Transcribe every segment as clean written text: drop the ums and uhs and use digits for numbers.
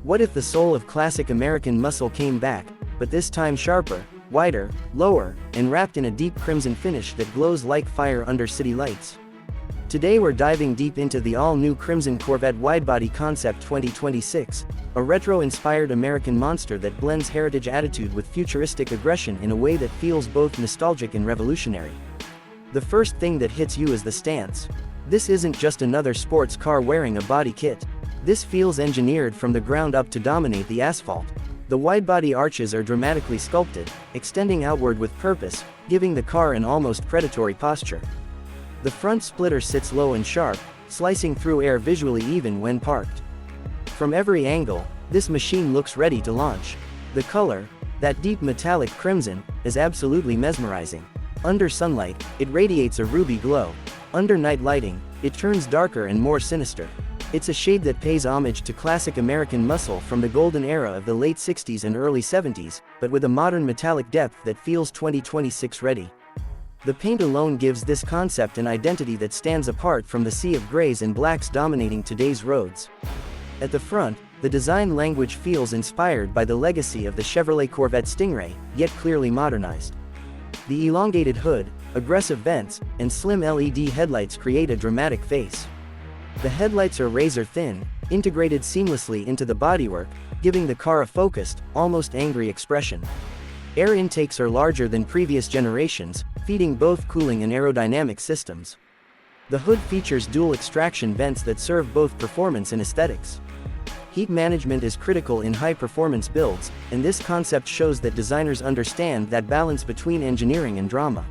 What if the soul of classic American muscle came back, but this time sharper, wider, lower, and wrapped in a deep crimson finish that glows like fire under city lights? Today we're diving deep into the all-new Crimson Corvette Widebody Concept 2026, a retro-inspired American monster that blends heritage attitude with futuristic aggression in a way that feels both nostalgic and revolutionary. The first thing that hits you is the stance. This isn't just another sports car wearing a body kit. This feels engineered from the ground up to dominate the asphalt. The widebody arches are dramatically sculpted, extending outward with purpose, giving the car an almost predatory posture. The front splitter sits low and sharp, slicing through air visually even when parked. From every angle, this machine looks ready to launch. The color, that deep metallic crimson, is absolutely mesmerizing. Under sunlight, it radiates a ruby glow. Under night lighting, it turns darker and more sinister. It's a shade that pays homage to classic American muscle from the golden era of the late 60s and early 70s, but with a modern metallic depth that feels 2026 ready. The paint alone gives this concept an identity that stands apart from the sea of grays and blacks dominating today's roads. At the front, the design language feels inspired by the legacy of the Chevrolet Corvette Stingray, yet clearly modernized. The elongated hood, aggressive vents, and slim LED headlights create a dramatic face. The headlights are razor-thin, integrated seamlessly into the bodywork, giving the car a focused, almost angry expression. Air intakes are larger than previous generations, feeding both cooling and aerodynamic systems. The hood features dual extraction vents that serve both performance and aesthetics. Heat management is critical in high-performance builds, and this concept shows that designers understand that balance between engineering and drama.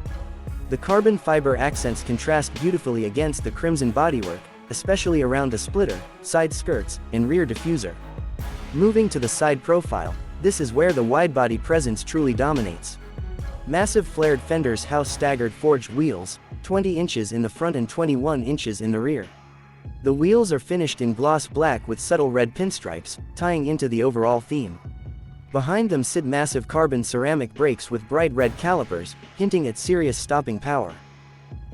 The carbon fiber accents contrast beautifully against the crimson bodywork, especially around the splitter, side skirts, and rear diffuser. Moving to the side profile, this is where the widebody presence truly dominates. Massive flared fenders house staggered forged wheels, 20 inches in the front and 21 inches in the rear. The wheels are finished in gloss black with subtle red pinstripes, tying into the overall theme. Behind them sit massive carbon ceramic brakes with bright red calipers, hinting at serious stopping power.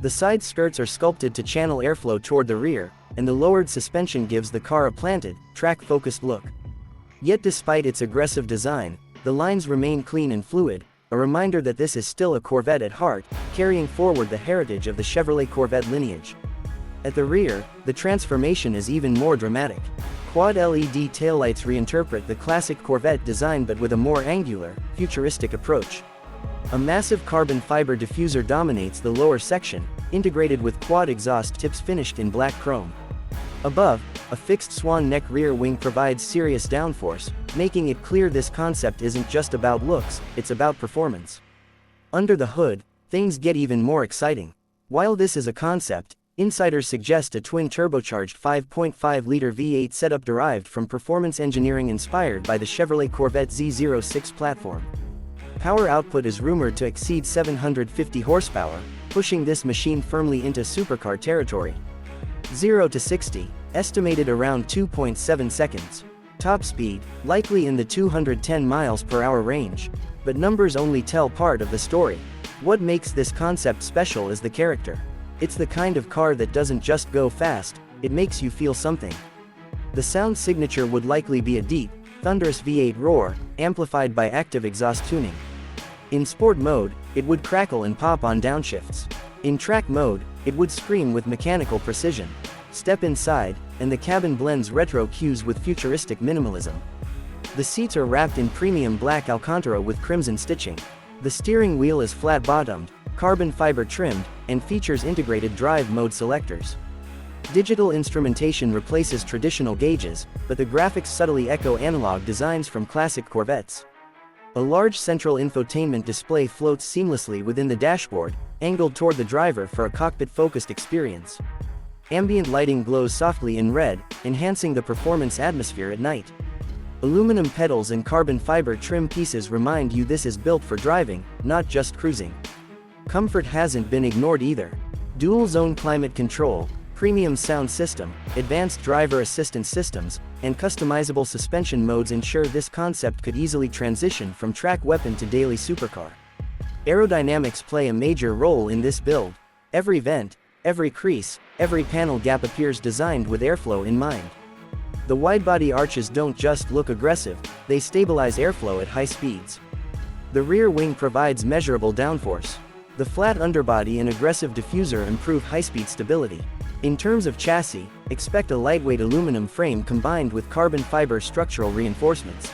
The side skirts are sculpted to channel airflow toward the rear, and the lowered suspension gives the car a planted, track-focused look. Yet despite its aggressive design, the lines remain clean and fluid, a reminder that this is still a Corvette at heart, carrying forward the heritage of the Chevrolet Corvette lineage. At the rear, the transformation is even more dramatic. Quad LED taillights reinterpret the classic Corvette design but with a more angular, futuristic approach. A massive carbon fiber diffuser dominates the lower section, integrated with quad exhaust tips finished in black chrome. Above, a fixed swan neck rear wing provides serious downforce, making it clear this concept isn't just about looks, it's about performance. Under the hood, things get even more exciting. While this is a concept, insiders suggest a twin-turbocharged 5.5-liter V8 setup derived from performance engineering inspired by the Chevrolet Corvette Z06 platform. Power output is rumored to exceed 750 horsepower, pushing this machine firmly into supercar territory. 0 to 60, estimated around 2.7 seconds. Top speed, likely in the 210 miles per hour range. But numbers only tell part of the story. What makes this concept special is the character. It's the kind of car that doesn't just go fast, it makes you feel something. The sound signature would likely be a deep, thunderous V8 roar, amplified by active exhaust tuning. In sport mode, it would crackle and pop on downshifts. In track mode, it would scream with mechanical precision. Step inside, and the cabin blends retro cues with futuristic minimalism. The seats are wrapped in premium black Alcantara with crimson stitching. The steering wheel is flat-bottomed, carbon fiber trimmed, and features integrated drive mode selectors. Digital instrumentation replaces traditional gauges, but the graphics subtly echo analog designs from classic Corvettes. A large central infotainment display floats seamlessly within the dashboard, angled toward the driver for a cockpit-focused experience. Ambient lighting glows softly in red, enhancing the performance atmosphere at night. Aluminum pedals and carbon fiber trim pieces remind you this is built for driving, not just cruising. Comfort hasn't been ignored either. Dual-zone climate control, premium sound system, advanced driver assistance systems, and customizable suspension modes ensure this concept could easily transition from track weapon to daily supercar. Aerodynamics play a major role in this build. Every vent, every crease, every panel gap appears designed with airflow in mind. The widebody arches don't just look aggressive, they stabilize airflow at high speeds. The rear wing provides measurable downforce. The flat underbody and aggressive diffuser improve high-speed stability. In terms of chassis, expect a lightweight aluminum frame combined with carbon fiber structural reinforcements.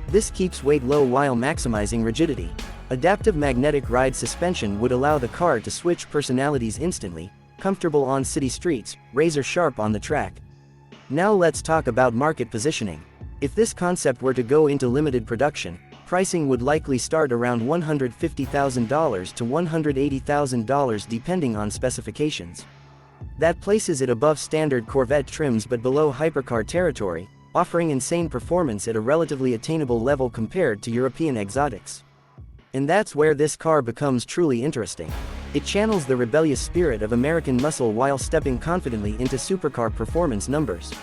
This keeps weight low while maximizing rigidity. Adaptive magnetic ride suspension would allow the car to switch personalities instantly, comfortable on city streets, razor sharp on the track. Now let's talk about market positioning. If this concept were to go into limited production, pricing would likely start around $150,000 to $180,000 depending on specifications. That places it above standard Corvette trims but below hypercar territory, offering insane performance at a relatively attainable level compared to European exotics. And that's where this car becomes truly interesting. It channels the rebellious spirit of American muscle while stepping confidently into supercar performance numbers.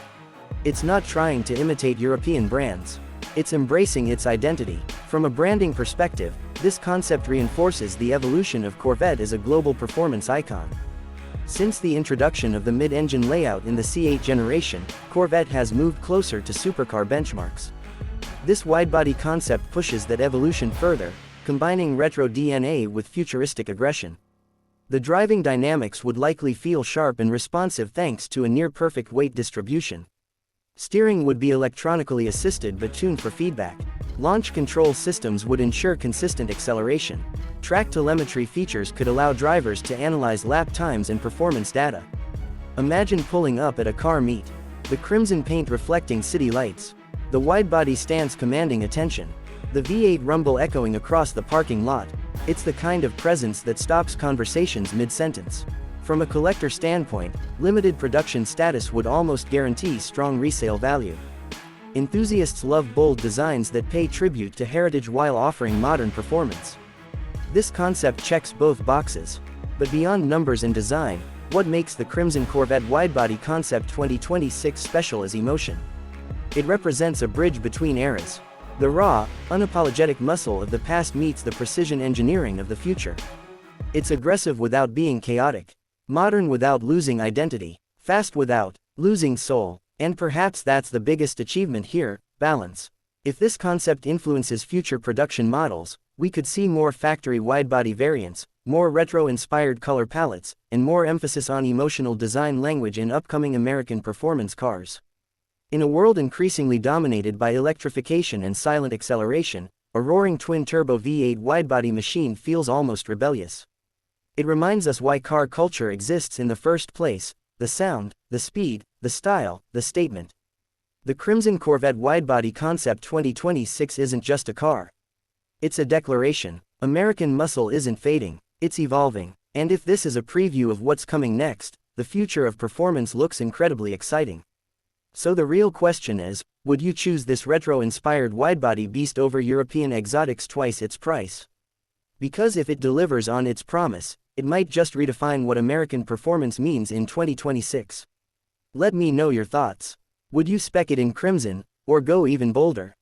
It's not trying to imitate European brands. It's embracing its identity. From a branding perspective, this concept reinforces the evolution of Corvette as a global performance icon. Since the introduction of the mid-engine layout in the C8 generation, Corvette has moved closer to supercar benchmarks. This widebody concept pushes that evolution further, combining retro DNA with futuristic aggression. The driving dynamics would likely feel sharp and responsive thanks to a near-perfect weight distribution. Steering would be electronically assisted but tuned for feedback. Launch control systems would ensure consistent acceleration. Track telemetry features could allow drivers to analyze lap times and performance data. Imagine pulling up at a car meet. The crimson paint reflecting city lights. The widebody stance commanding attention. The V8 rumble echoing across the parking lot. It's the kind of presence that stops conversations mid-sentence. From a collector standpoint, limited production status would almost guarantee strong resale value. Enthusiasts love bold designs that pay tribute to heritage while offering modern performance. This concept checks both boxes. But beyond numbers and design, what makes the Crimson Corvette Widebody Concept 2026 special is emotion. It represents a bridge between eras. The raw, unapologetic muscle of the past meets the precision engineering of the future. It's aggressive without being chaotic. Modern without losing identity. Fast without losing soul. And perhaps that's the biggest achievement here, balance. If this concept influences future production models, we could see more factory widebody variants, more retro-inspired color palettes, and more emphasis on emotional design language in upcoming American performance cars. In a world increasingly dominated by electrification and silent acceleration, a roaring twin-turbo V8 widebody machine feels almost rebellious. It reminds us why car culture exists in the first place: the sound, the speed, the style, the statement. The Crimson Corvette Widebody Concept 2026 isn't just a car. It's a declaration. American muscle isn't fading, it's evolving. And if this is a preview of what's coming next, the future of performance looks incredibly exciting. So the real question is, would you choose this retro-inspired widebody beast over European exotics twice its price? Because if it delivers on its promise, it might just redefine what American performance means in 2026. Let me know your thoughts. Would you spec it in crimson, or go even bolder?